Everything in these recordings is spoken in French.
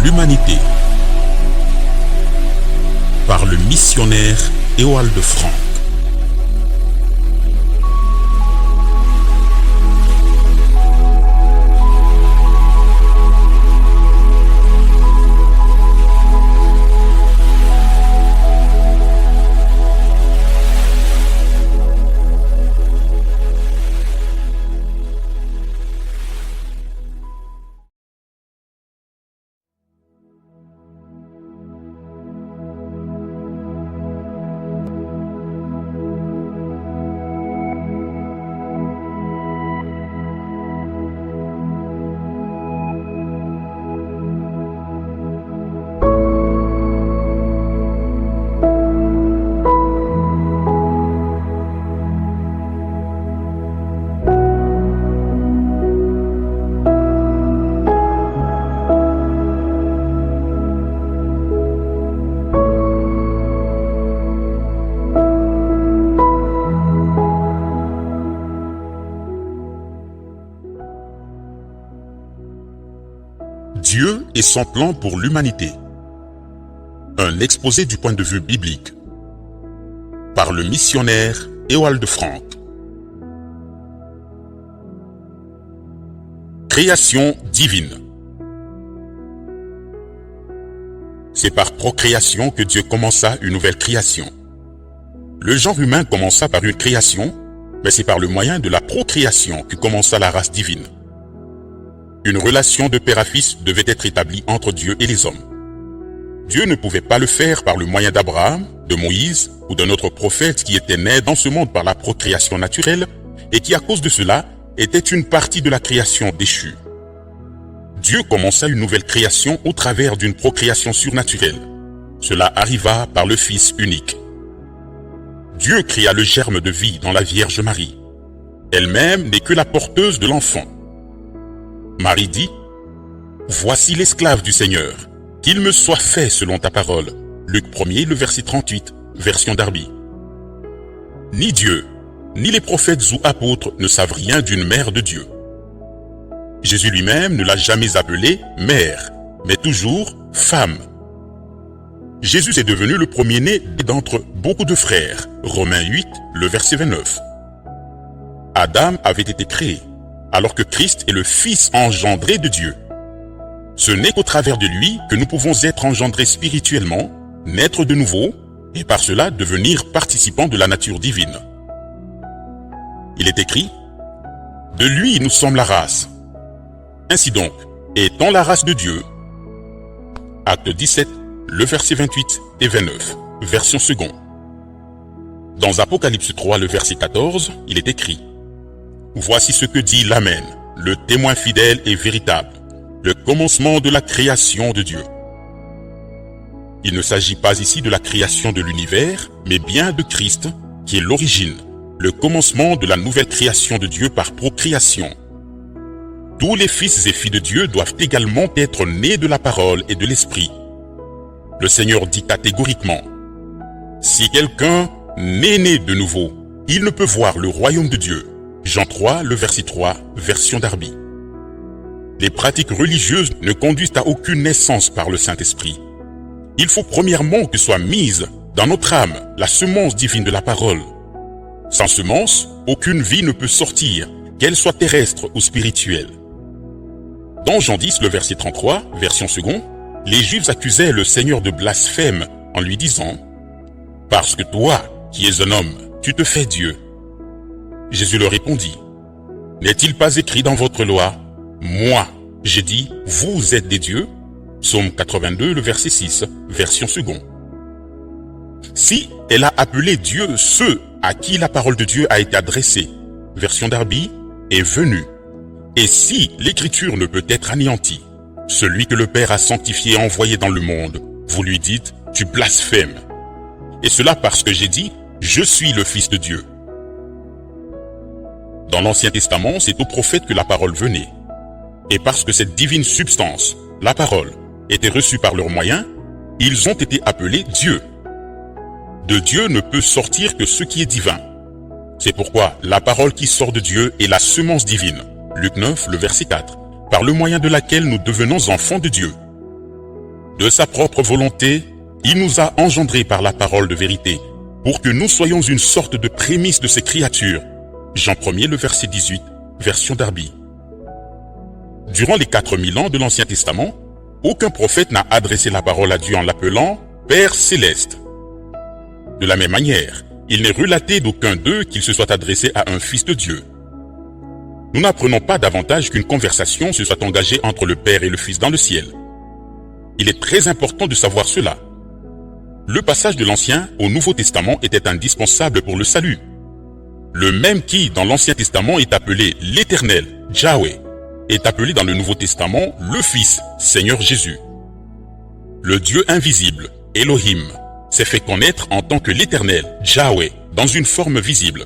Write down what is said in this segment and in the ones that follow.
l'humanité par le missionnaire Éoald Franck. Dieu et son plan pour l'humanité. Un exposé du point de vue biblique. Par le missionnaire Éoald Franck. Création divine. C'est par procréation que Dieu commença une nouvelle création. Le genre humain commença par une création, mais c'est par le moyen de la procréation que commença la race divine. Une relation de père à fils devait être établie entre Dieu et les hommes. Dieu ne pouvait pas le faire par le moyen d'Abraham, de Moïse ou d'un autre prophète qui était né dans ce monde par la procréation naturelle et qui à cause de cela était une partie de la création déchue. Dieu commença une nouvelle création au travers d'une procréation surnaturelle. Cela arriva par le Fils unique. Dieu créa le germe de vie dans la Vierge Marie. Elle-même n'est que la porteuse de l'enfant. Marie dit, « Voici l'esclave du Seigneur, qu'il me soit fait selon ta parole. » Luc 1er, le verset 38, version Darby. Ni Dieu, ni les prophètes ou apôtres ne savent rien d'une mère de Dieu. Jésus lui-même ne l'a jamais appelée mère, mais toujours femme. Jésus est devenu le premier-né d'entre beaucoup de frères. Romains 8, le verset 29. Adam avait été créé, alors que Christ est le Fils engendré de Dieu. Ce n'est qu'au travers de lui que nous pouvons être engendrés spirituellement, naître de nouveau, et par cela devenir participants de la nature divine. Il est écrit, « De lui nous sommes la race. » Ainsi donc, étant la race de Dieu, Acte 17, le verset 28 et 29, version seconde. Dans Apocalypse 3, le verset 14, il est écrit, Voici ce que dit l'Amen, le témoin fidèle et véritable, le commencement de la création de Dieu. Il ne s'agit pas ici de la création de l'univers, mais bien de Christ, qui est l'origine, le commencement de la nouvelle création de Dieu par procréation. Tous les fils et filles de Dieu doivent également être nés de la parole et de l'esprit. Le Seigneur dit catégoriquement, « Si quelqu'un n'est né de nouveau, il ne peut voir le royaume de Dieu. » Jean 3, le verset 3, version Darby. Les pratiques religieuses ne conduisent à aucune naissance par le Saint-Esprit. Il faut premièrement que soit mise dans notre âme la semence divine de la parole. Sans semence, aucune vie ne peut sortir, qu'elle soit terrestre ou spirituelle. Dans Jean 10, le verset 33, version seconde, les Juifs accusaient le Seigneur de blasphème en lui disant « Parce que toi, qui es un homme, tu te fais Dieu. » Jésus leur répondit, « N'est-il pas écrit dans votre loi, moi, j'ai dit, vous êtes des dieux » Psaume 82, le verset 6, version seconde. Si elle a appelé Dieu ceux à qui la parole de Dieu a été adressée, version Darby, est venue. Et si l'écriture ne peut être anéantie, celui que le Père a sanctifié et envoyé dans le monde, vous lui dites, tu blasphèmes. Et cela parce que j'ai dit, je suis le Fils de Dieu. Dans l'Ancien Testament, c'est au prophète que la parole venait. Et parce que cette divine substance, la parole, était reçue par leurs moyens, ils ont été appelés Dieu. De Dieu ne peut sortir que ce qui est divin. C'est pourquoi la parole qui sort de Dieu est la semence divine. Luc 9, le verset 4, par le moyen de laquelle nous devenons enfants de Dieu. De sa propre volonté, il nous a engendrés par la parole de vérité, pour que nous soyons une sorte de prémisse de ses créatures. Jean 1er, le verset 18, version Darby. Durant les 4000 ans de l'Ancien Testament, aucun prophète n'a adressé la parole à Dieu en l'appelant « Père céleste ». De la même manière, il n'est relaté d'aucun d'eux qu'il se soit adressé à un fils de Dieu. Nous n'apprenons pas davantage qu'une conversation se soit engagée entre le Père et le Fils dans le ciel. Il est très important de savoir cela. Le passage de l'Ancien au Nouveau Testament était indispensable pour le salut. Le même qui, dans l'Ancien Testament, est appelé l'Éternel, Yahweh, est appelé dans le Nouveau Testament le Fils, Seigneur Jésus. Le Dieu invisible, Elohim, s'est fait connaître en tant que l'Éternel, Yahweh, dans une forme visible.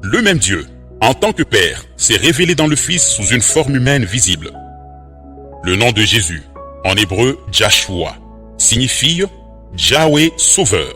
Le même Dieu, en tant que Père, s'est révélé dans le Fils sous une forme humaine visible. Le nom de Jésus, en hébreu Joshua, signifie Yahweh Sauveur.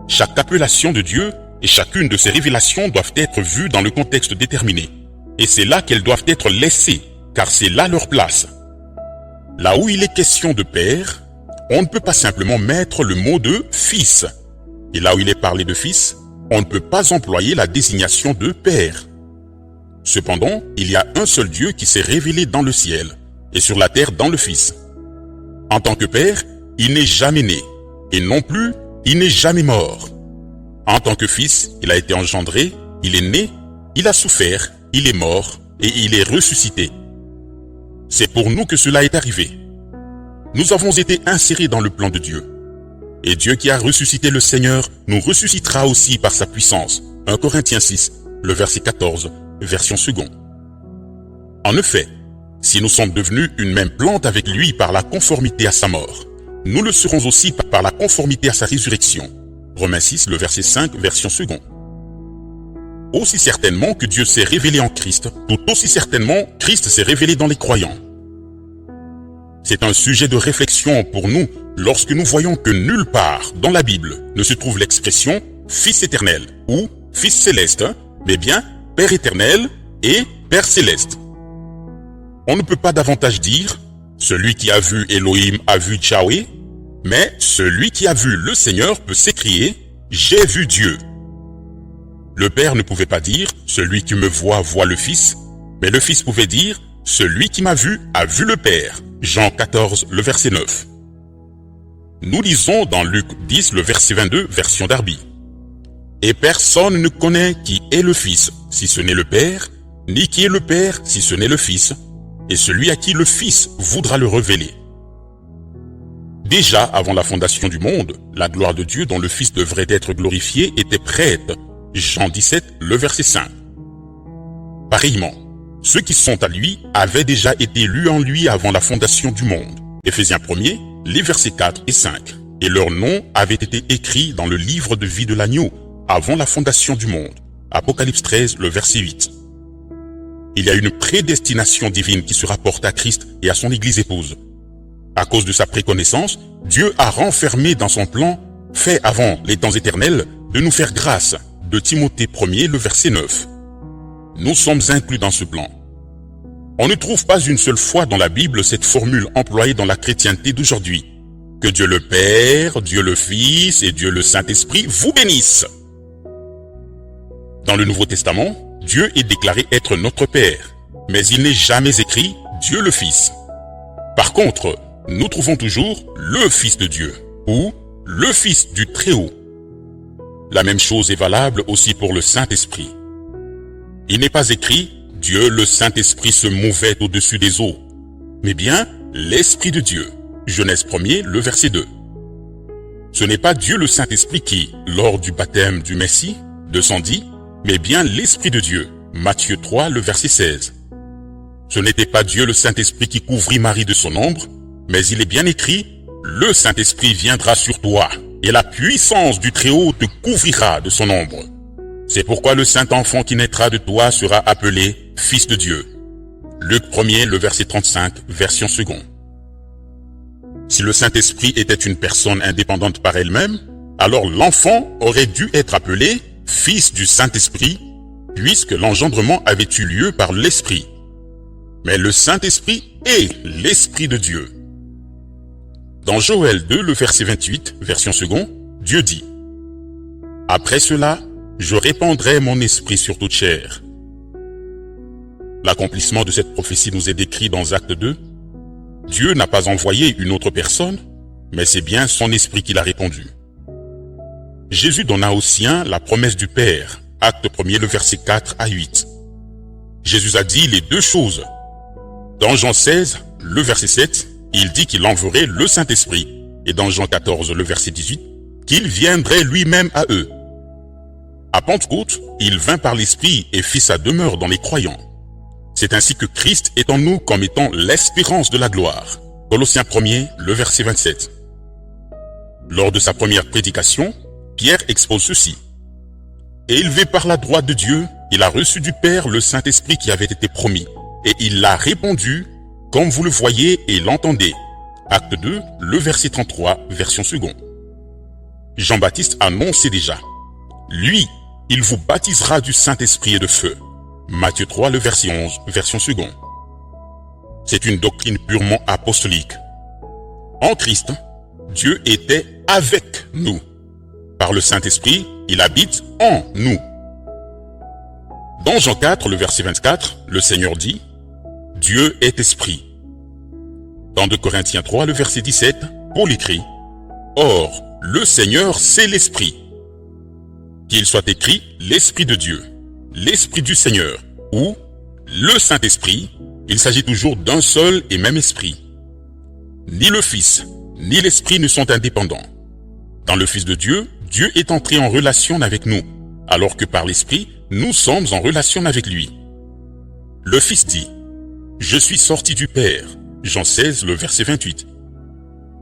Chaque appellation de Dieu et chacune de ses révélations doivent être vues dans le contexte déterminé. Et c'est là qu'elles doivent être laissées, car c'est là leur place. Là où il est question de Père, on ne peut pas simplement mettre le mot de Fils. Et là où il est parlé de Fils, on ne peut pas employer la désignation de Père. Cependant, il y a un seul Dieu qui s'est révélé dans le ciel, et sur la terre dans le Fils. En tant que Père, il n'est jamais né, et non plus, il n'est jamais mort. En tant que Fils, il a été engendré, il est né, il a souffert, il est mort, et il est ressuscité. C'est pour nous que cela est arrivé. Nous avons été insérés dans le plan de Dieu. Et Dieu qui a ressuscité le Seigneur nous ressuscitera aussi par sa puissance. 1 Corinthiens 6, le verset 14, version seconde. En effet, si nous sommes devenus une même plante avec lui par la conformité à sa mort, nous le serons aussi par la conformité à sa résurrection. Romains 6, le verset 5, version seconde. Aussi certainement que Dieu s'est révélé en Christ, tout aussi certainement Christ s'est révélé dans les croyants. C'est un sujet de réflexion pour nous lorsque nous voyons que nulle part dans la Bible ne se trouve l'expression « Fils éternel » ou « Fils céleste », mais bien « Père éternel » et « Père céleste ». On ne peut pas davantage dire « Celui qui a vu Elohim a vu Yahweh », mais celui qui a vu le Seigneur peut s'écrier « J'ai vu Dieu ». Le Père ne pouvait pas dire « Celui qui me voit voit le Fils », mais le Fils pouvait dire « Celui qui m'a vu a vu le Père ». Jean 14, le verset 9. Nous lisons dans Luc 10, le verset 22, version Darby. Et personne ne connaît qui est le Fils, si ce n'est le Père, ni qui est le Père, si ce n'est le Fils, et celui à qui le Fils voudra le révéler. Déjà, avant la fondation du monde, la gloire de Dieu dont le Fils devrait être glorifié était prête. Jean 17, le verset 5. Pareillement, ceux qui sont à lui avaient déjà été lus en lui avant la fondation du monde. Éphésiens 1er, les versets 4 et 5. Et leurs noms avaient été écrits dans le livre de vie de l'agneau avant la fondation du monde. Apocalypse 13, le verset 8. Il y a une prédestination divine qui se rapporte à Christ et à son Église épouse. À cause de sa préconnaissance, Dieu a renfermé dans son plan, fait avant les temps éternels, de nous faire grâce. De Timothée 1er, le verset 9. Nous sommes inclus dans ce plan. On ne trouve pas une seule fois dans la Bible cette formule employée dans la chrétienté d'aujourd'hui. Que Dieu le Père, Dieu le Fils et Dieu le Saint-Esprit vous bénissent. Dans le Nouveau Testament, Dieu est déclaré être notre Père, mais il n'est jamais écrit Dieu le Fils. Par contre, nous trouvons toujours le Fils de Dieu ou le Fils du Très-Haut. La même chose est valable aussi pour le Saint-Esprit. Il n'est pas écrit « Dieu le Saint-Esprit se mouvait au-dessus des eaux », mais bien « l'Esprit de Dieu ». Genèse 1er, le verset 2. Ce n'est pas Dieu le Saint-Esprit qui, lors du baptême du Messie, descendit, mais bien l'Esprit de Dieu. Matthieu 3, le verset 16. Ce n'était pas Dieu le Saint-Esprit qui couvrit Marie de son ombre, mais il est bien écrit « Le Saint-Esprit viendra sur toi, et la puissance du Très-Haut te couvrira de son ombre. » C'est pourquoi le Saint-Enfant qui naîtra de toi sera appelé Fils de Dieu. Luc 1er, le verset 35, version seconde. Si le Saint-Esprit était une personne indépendante par elle-même, alors l'enfant aurait dû être appelé Fils du Saint-Esprit, puisque l'engendrement avait eu lieu par l'Esprit. Mais le Saint-Esprit est l'Esprit de Dieu. Dans Joël 2, le verset 28, version second, Dieu dit « Après cela, je répandrai mon esprit sur toute chair. » L'accomplissement de cette prophétie nous est décrit dans Acte 2. Dieu n'a pas envoyé une autre personne, mais c'est bien son esprit qu'il a répandu. Jésus donna aux siens la promesse du Père, Acte 1er, le verset 4 à 8. Jésus a dit les deux choses. Dans Jean 16, le verset 7, il dit qu'il enverrait le Saint-Esprit, et dans Jean 14, le verset 18, qu'il viendrait lui-même à eux. À Pentecôte, il vint par l'Esprit et fit sa demeure dans les croyants. C'est ainsi que Christ est en nous comme étant l'espérance de la gloire. Colossiens 1er, le verset 27. Lors de sa première prédication, Pierre expose ceci. « Élevé par la droite de Dieu, il a reçu du Père le Saint-Esprit qui avait été promis, et il l'a répandu, comme vous le voyez et l'entendez. » Acte 2, le verset 33, version second. Jean-Baptiste annonçait déjà. « Lui, il vous baptisera du Saint-Esprit et de feu. » Matthieu 3, le verset 11, version second. C'est une doctrine purement apostolique. En Christ, Dieu était avec nous. Par le Saint-Esprit, il habite en nous. Dans Jean 4, le verset 24, le Seigneur dit « Dieu est esprit ». Dans 2 Corinthiens 3, le verset 17, Paul écrit « Or, le Seigneur, c'est l'Esprit ». Qu'il soit écrit « l'Esprit de Dieu ». L'Esprit du Seigneur, ou le Saint-Esprit, il s'agit toujours d'un seul et même esprit. Ni le Fils, ni l'Esprit ne sont indépendants. Dans le Fils de Dieu, Dieu est entré en relation avec nous, alors que par l'Esprit, nous sommes en relation avec lui. Le Fils dit « Je suis sorti du Père » Jean 16, le verset 28.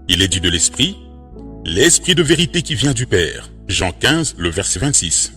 Il est dit de l'Esprit « L'Esprit de vérité qui vient du Père » Jean 15, le verset 26.